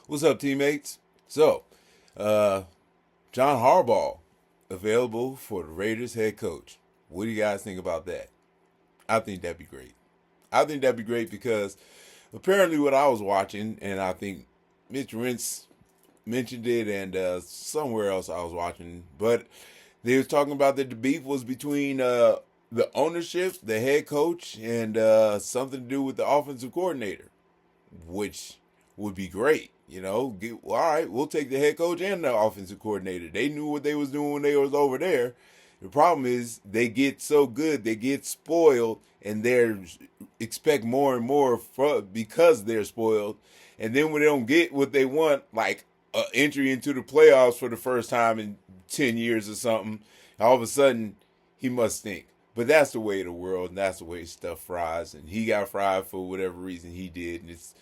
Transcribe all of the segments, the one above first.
What's up, teammates? So, uh, John Harbaugh available for the Raiders head coach. What do you guys think about that? I think that'd be great. I think that'd be great because apparently what I was watching, and I think Mitch Rentz mentioned it, and somewhere else I was watching, but they was talking about that the beef was between the ownership, the head coach, and something to do with the offensive coordinator, which would be great. All right, we'll take the head coach and the offensive coordinator. They knew what they was doing when they was over there. The problem is they get so good, they get spoiled, and they expect more and more because they're spoiled. And then when they don't get what they want, like an entry into the playoffs for the first time in 10 years or something, all of a sudden he must stink. But that's the way of the world, and that's the way stuff fries. And he got fried for whatever reason he did, and it's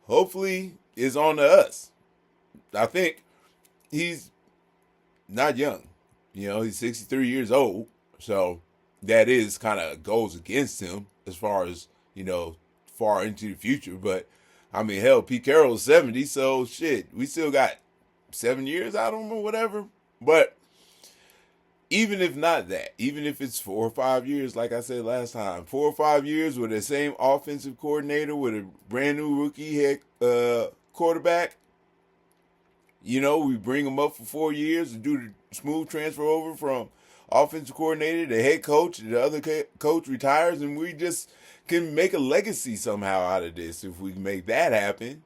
hopefully is on to us. I think he's not young. He's 63 years old. So that is kind of goes against him as far as, far into the future. But I mean, hell, Pete Carroll's 70. So shit, we still got 7 years out of him or whatever. But even if not that, even if it's 4 or 5 years, like I said last time, 4 or 5 years with the same offensive coordinator with a brand new rookie head quarterback, we bring him up for 4 years to do the smooth transfer over from offensive coordinator to head coach. The other coach retires, and we just can make a legacy somehow out of this. If we can make that happen,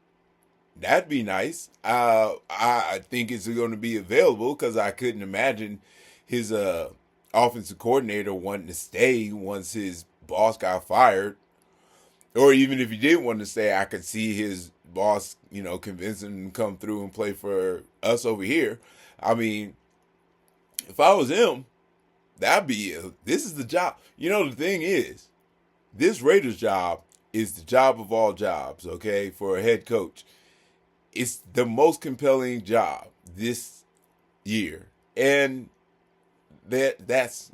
that'd be nice. I think it's going to be available because I couldn't imagine his offensive coordinator wanting to stay once his boss got fired. Or even if he did want to stay, I could see his boss, convince him to come through and play for us over here. I mean, if I was him, this is the job. The thing is, this Raiders job is the job of all jobs, okay, for a head coach. It's the most compelling job this year. And that's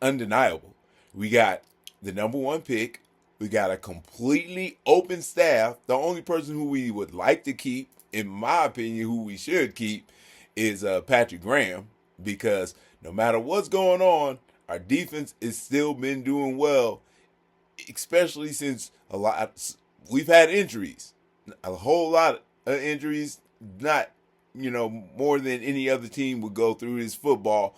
undeniable. We got the number one pick. We got a completely open staff. The only person who we would like to keep, in my opinion, who we should keep, is Patrick Graham, because no matter what's going on, our defense has still been doing well, especially since we've had injuries, a whole lot of injuries, not more than any other team would go through this football.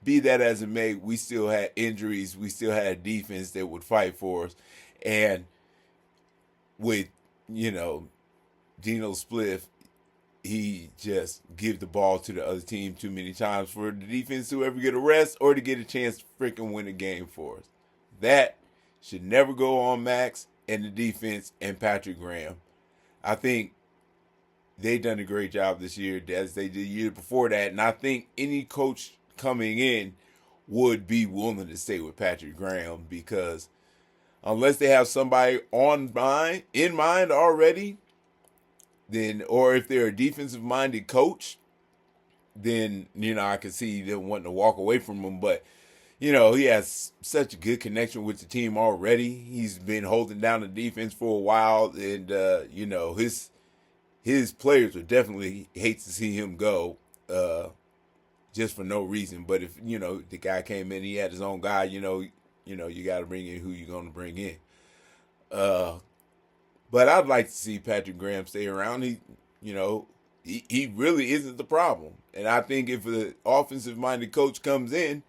Be that as it may, we still had injuries. We still had a defense that would fight for us. And with, Geno Spliff, he just give the ball to the other team too many times for the defense to ever get a rest or to get a chance to freaking win a game for us. That should never go on Max and the defense and Patrick Graham. I think they done a great job this year as they did the year before that. And I think any coach coming in would be willing to stay with Patrick Graham, because unless they have somebody in mind already, then, or if they're a defensive minded coach, then, I could see them wanting to walk away from him. But, he has such a good connection with the team already. He's been holding down the defense for a while, and, his players would definitely hate to see him go, just for no reason. But if the guy came in, he had his own guy. You got to bring in who you're going to bring in. But I'd like to see Patrick Graham stay around. He really isn't the problem. And I think if an offensive minded coach comes in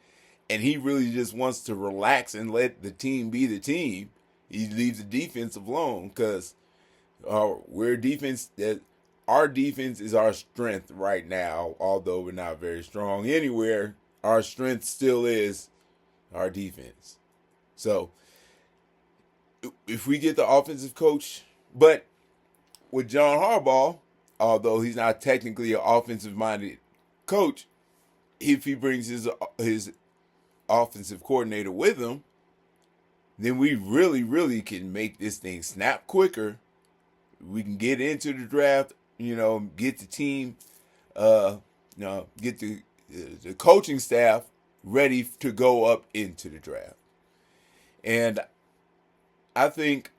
and he really just wants to relax and let the team be the team, he leaves the defense alone, because we're defense that. Our defense is our strength right now, although we're not very strong anywhere. Our strength still is our defense. So if we get the offensive coach, but with John Harbaugh, although he's not technically an offensive-minded coach, if he brings his offensive coordinator with him, then we really, really can make this thing snap quicker. We can get into the draft, get the team, get the coaching staff ready to go up into the draft. And I think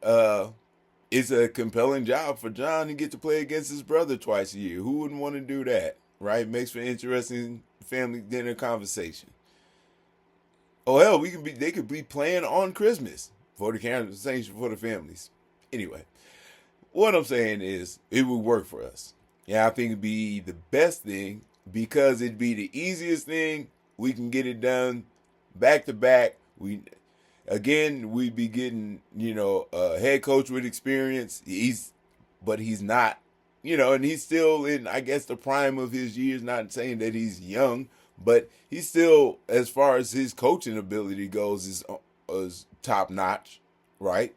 it's a compelling job for John to get to play against his brother twice a year. Who wouldn't want to do that, right? Makes for interesting family dinner conversation. Oh hell, they could be playing on Christmas for the conversation for the families. Anyway, what I'm saying is it would work for us. Yeah, I think it'd be the best thing because it'd be the easiest thing. We can get it done back to back. We'd be getting, a head coach with experience. But he's not, and he's still in, I guess, the prime of his years. Not saying that he's young, but he's still, as far as his coaching ability goes, is top notch, right?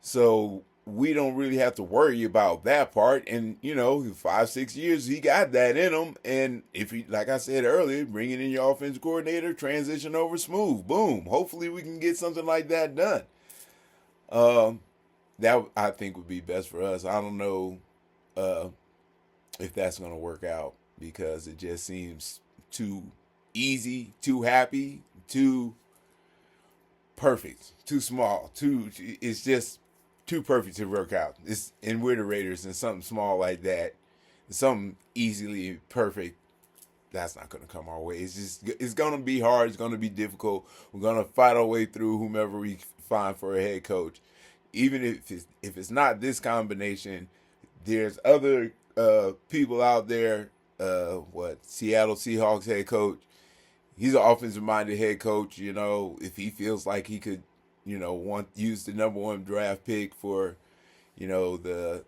So we don't really have to worry about that part. And 5-6 years, he got that in him. And if he, like I said earlier, bringing in your offensive coordinator, transition over smooth, boom. Hopefully we can get something like that done. That I think would be best for us. I don't know if that's going to work out because it just seems too easy, too happy, too perfect, too small, it's just too perfect to work out. And we're the Raiders, and something small like that, something easily perfect, that's not going to come our way. It's going to be hard. It's going to be difficult. We're going to fight our way through whomever we find for a head coach. Even if it's not this combination, there's other people out there. Seattle Seahawks head coach. He's an offensive-minded head coach. If he feels like he could, use the number one draft pick for, the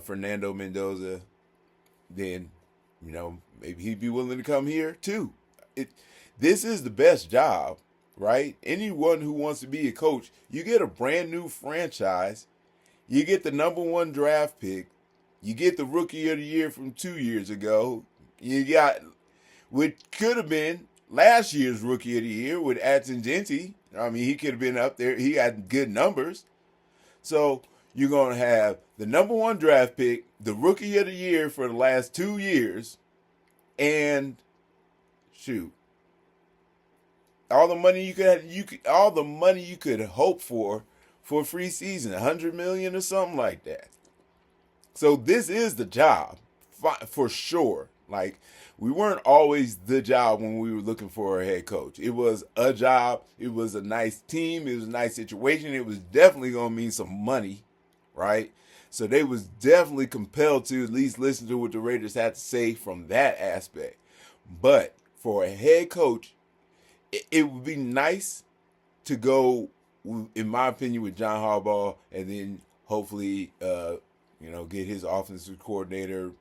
Fernando Mendoza, then, maybe he'd be willing to come here too. This is the best job, right? Anyone who wants to be a coach, you get a brand new franchise, you get the number one draft pick, you get the rookie of the year from 2 years ago, you got what could have been last year's rookie of the year with Adson Genty. I mean, he could have been up there. He had good numbers. So you're going to have the number one draft pick, the rookie of the year for the last 2 years, and all the money you could hope for a free season, $100 million or something like that. So this is the job for sure. Like, we weren't always the job when we were looking for a head coach. It was a job. It was a nice team. It was a nice situation. It was definitely going to mean some money, right? So they was definitely compelled to at least listen to what the Raiders had to say from that aspect. But for a head coach, it would be nice to go, in my opinion, with John Harbaugh, and then hopefully, get his offensive coordinator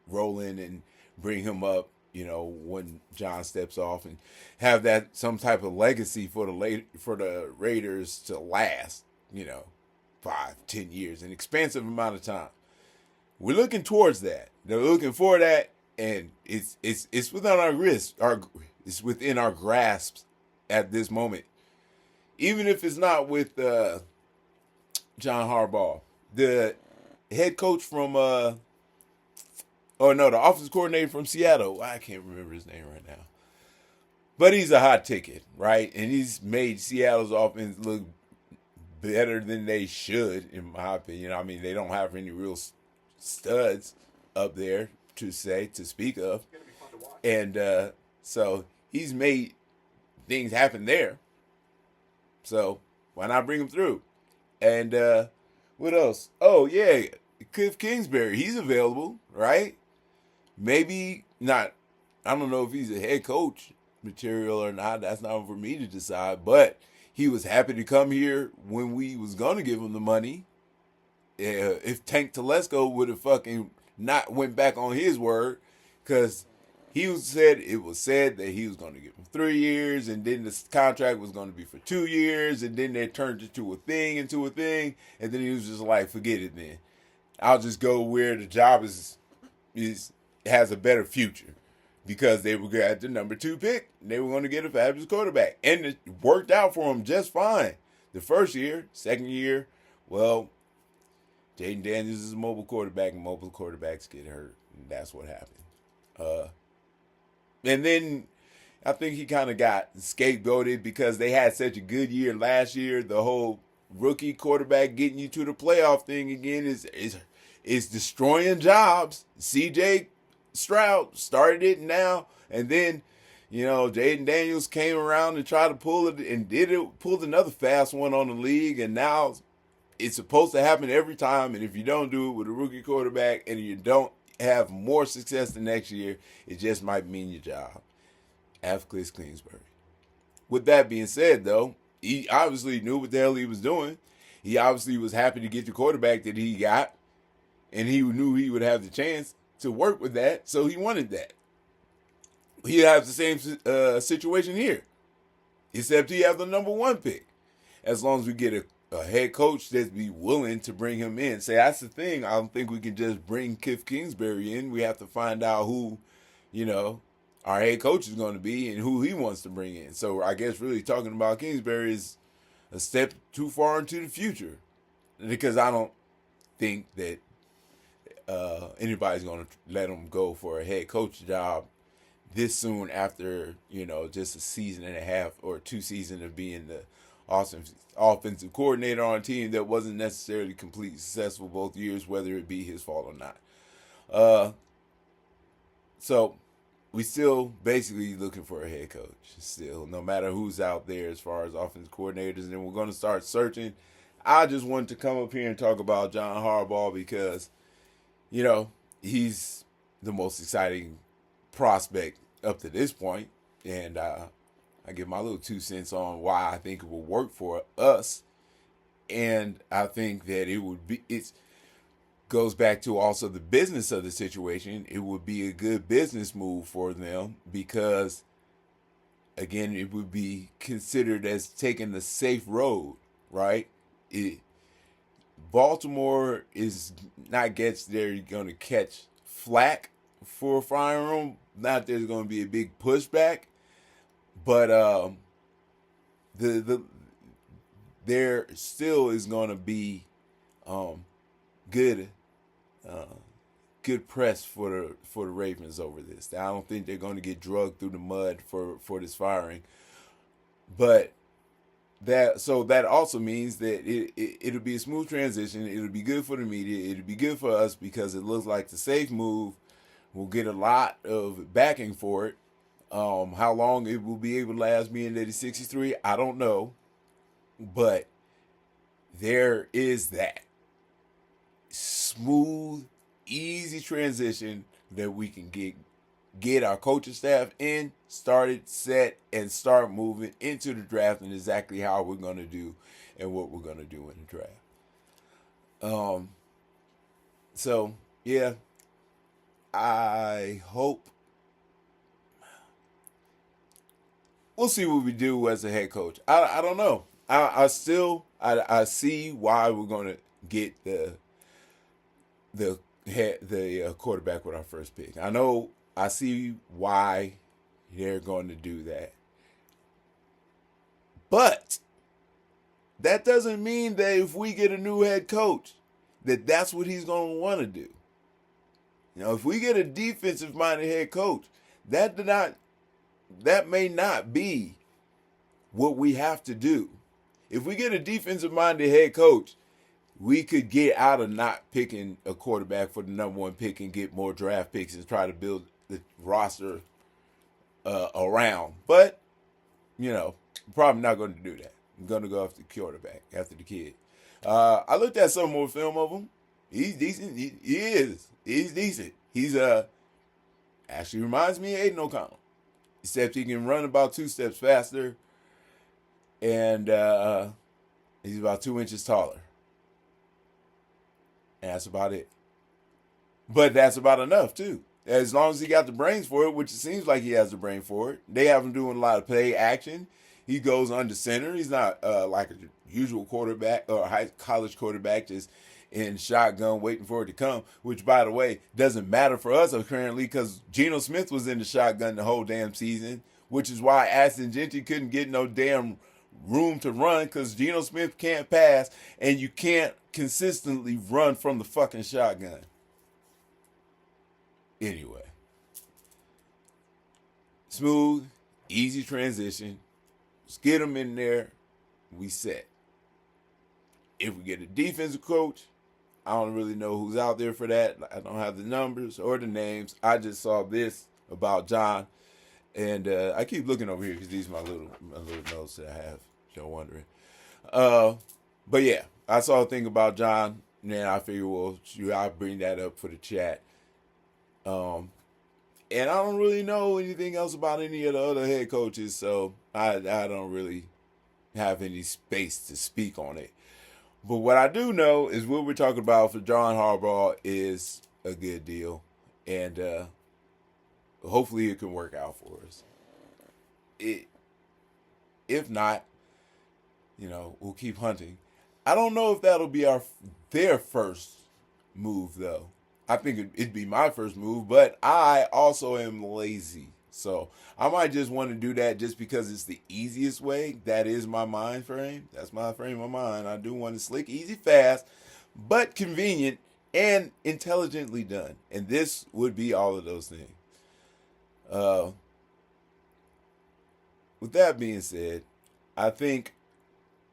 rolling and bring him up, when John steps off, and have that some type of legacy for the Raiders to last, 5-10 years, an expansive amount of time. We're looking towards that. They're looking for that, and it's within our wrist. It's within our grasp at this moment. Even if it's not with John Harbaugh, the head coach from the offensive coordinator from Seattle. I can't remember his name right now. But he's a hot ticket, right? And he's made Seattle's offense look better than they should, in my opinion. I mean, they don't have any real studs up there to speak of. And so he's made things happen there. So why not bring him through? And what else? Oh, yeah, Cliff Kingsbury. He's available, right? Maybe not. I don't know if he's a head coach material or not. That's not for me to decide. But he was happy to come here when we was going to give him the money. If Tank Telesco would have fucking not went back on his word, because it was said that he was going to give him 3 years, and then the contract was going to be for 2 years, and then they turned it to a thing, and then he was just like, forget it then. I'll just go where the job has a better future, because they were at the number 2 pick. And they were going to get a fabulous quarterback, and it worked out for him just fine. The first year, second year, well, Jaden Daniels is a mobile quarterback, and mobile quarterbacks get hurt, and that's what happened. And then I think he kind of got scapegoated because they had such a good year last year. The whole rookie quarterback getting you to the playoff thing again is destroying jobs. C.J. Stroud started it now, and then Jaden Daniels came around and tried to pull it and pulled another fast one on the league, and now it's supposed to happen every time. And if you don't do it with a rookie quarterback and you don't have more success the next year, it just might mean your job. F. Cliff Kingsbury. With that being said, though, he obviously knew what the hell he was doing. He obviously was happy to get the quarterback that he got, and he knew he would have the chance to work with that, so he wanted that. He has the same situation here, except he has the number one pick. As long as we get a head coach that's be willing to bring him in. Say, that's the thing. I don't think we can just bring Cliff Kingsbury in. We have to find out who, our head coach is going to be and who he wants to bring in. So I guess really talking about Kingsbury is a step too far into the future, because I don't think that anybody's going to let him go for a head coach job this soon after, just a season and a half or 2 seasons of being the offensive coordinator on a team that wasn't necessarily completely successful both years, whether it be his fault or not. So we still basically looking for a head coach still, no matter who's out there as far as offensive coordinators. And then we're going to start searching. I just wanted to come up here and talk about John Harbaugh because, he's the most exciting prospect up to this point. And I give my little 2 cents on why I think it will work for us. And I think that it goes back to also the business of the situation. It would be a good business move for them because, again, it would be considered as taking the safe road, right? Baltimore is not they're going to catch flack for firing him. Not there's going to be a big pushback, but there still is going to be good press for the Ravens over this. I don't think they're going to get drugged through the mud for this firing, but that also means that it'll be a smooth transition. It'll be good for the media. It'll be good for us because it looks like the safe move. We'll get a lot of backing for it. How long it will be able to last, being that he's 63, I don't know. But there is that smooth, easy transition that we can get our coaching staff in, started, set, and start moving into the draft and exactly how we're going to do and what we're going to do in the draft. So, yeah, I hope we'll see what we do as a head coach. I don't know. I see why we're going to get the quarterback with our first pick. I see why they're going to do that. But that doesn't mean that if we get a new head coach, that's what he's going to want to do. If we get a defensive-minded head coach, that may not be what we have to do. If we get a defensive-minded head coach, we could get out of not picking a quarterback for the number one pick and get more draft picks and try to build the roster around. But, probably not going to do that. I'm going to go after the quarterback, after the kid. I looked at some more film of him. He's decent. He is. He's decent. He's actually reminds me of Aiden O'Connell, except he can run about 2 steps faster, and he's about 2 inches taller. And that's about it. But that's about enough, too. As long as he got the brains for it, which it seems like he has the brain for it. They have him doing a lot of play action. He goes under center. He's not like a usual quarterback or high college quarterback just in shotgun waiting for it to come, which, by the way, doesn't matter for us currently because Geno Smith was in the shotgun the whole damn season, which is why Ashton Genty couldn't get no damn room to run because Geno Smith can't pass and you can't consistently run from the fucking shotgun. Anyway, smooth, easy transition. Let's get them in there. We set. If we get a defensive coach, I don't really know who's out there for that. I don't have the numbers or the names. I just saw this about John, and I keep looking over here because these are my little notes that I have. If you're wondering, but yeah, I saw a thing about John, and then I figured, well, I'll bring that up for the chat. And I don't really know anything else about any of the other head coaches, so I don't really have any space to speak on it. But what I do know is what we're talking about for John Harbaugh is a good deal, and hopefully it can work out for us. If not, we'll keep hunting. I don't know if that'll be their first move though. I think it'd be my first move, but I also am lazy. So I might just want to do that just because it's the easiest way. That is my mind frame. That's my frame of mind. I do want it slick, easy, fast, but convenient and intelligently done. And this would be all of those things. With that being said, I think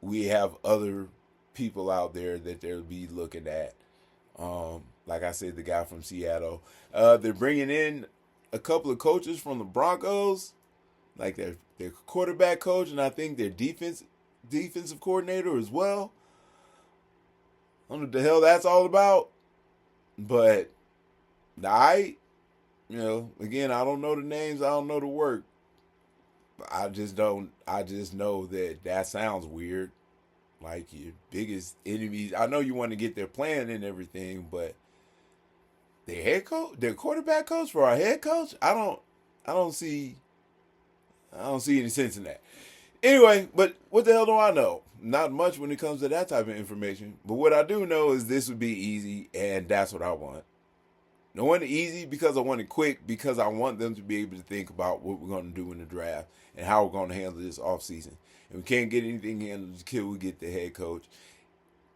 we have other people out there that they'll be looking at. Like I said, the guy from Seattle. They're bringing in a couple of coaches from the Broncos, like their quarterback coach, and I think their defensive coordinator as well. I don't know what the hell that's all about, but again, I don't know the names, I don't know the work. I just know that sounds weird. Like your biggest enemies. I know you want to get their plan and everything, but their head coach, their quarterback coach for our head coach, I don't see any sense in that. Anyway, but what the hell do I know? Not much when it comes to that type of information. But what I do know is this would be easy, and that's what I want. I want it easy because I want it quick, because I want them to be able to think about what we're going to do in the draft and how we're going to handle this offseason. And we can't get anything handled until we get the head coach.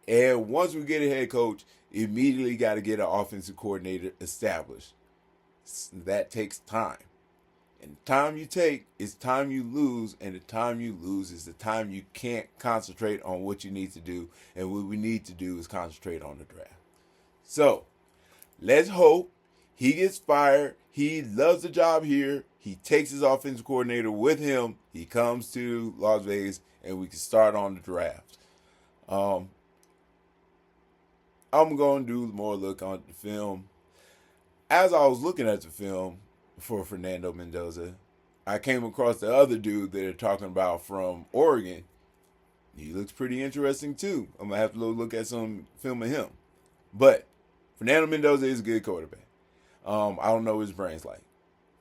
And once we get a head coach, immediately got to get an offensive coordinator established. That takes time. And the time you take is time you lose, and the time you lose is the time you can't concentrate on what you need to do. And what we need to do is concentrate on the draft. So, let's hope he gets fired. He loves the job here. He takes his offensive coordinator with him. He comes to Las Vegas, and we can start on the draft. I'm going to do more look on the film. As I was looking at the film for Fernando Mendoza, I came across the other dude that they're talking about from Oregon. He looks pretty interesting too. I'm going to have to look at some film of him. But Fernando Mendoza is a good quarterback. I don't know what his brain's like.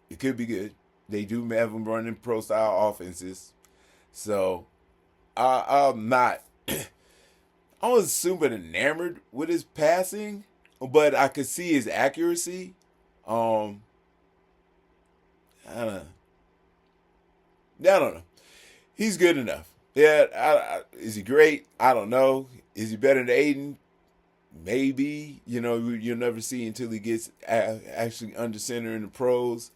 It could be good. They do have him running pro-style offenses. So, I'm not... I was super enamored with his passing, but I could see his accuracy. I don't know. He's good enough. Yeah, is he great? I don't know. Is he better than Aiden? Maybe. You'll never see until he gets actually under center in the pros.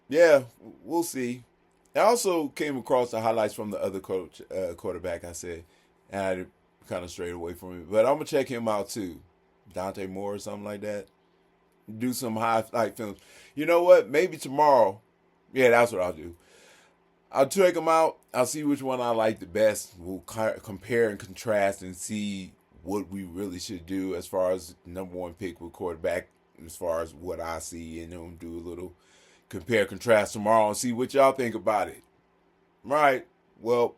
Yeah, we'll see. I also came across the highlights from the other quarterback I said, and I kind of strayed away from it. But I'm going to check him out too. Dante Moore or something like that. Do some highlight films. You know what? Maybe tomorrow. Yeah, that's what I'll do. I'll check them out. I'll see which one I like the best. We'll compare and contrast and see what we really should do as far as number one pick with quarterback, as far as what I see, and then do a little compare contrast tomorrow and see what y'all think about it. Right. Well,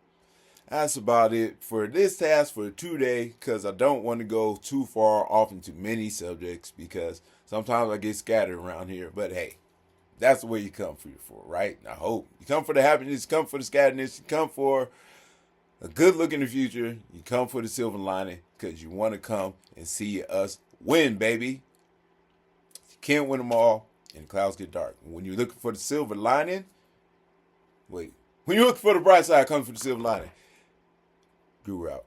that's about it for this task for today, because I don't want to go too far off into many subjects because sometimes I get scattered around here. But hey, that's the way you come for, right? I hope. You come for the happiness, you come for the scatteredness, you come for a good look in the future, you come for the silver lining because you want to come and see us win, baby. You can't win them all, and the clouds get dark. When you're looking for the silver lining, when you're looking for the bright side, come for the silver lining. Guru out.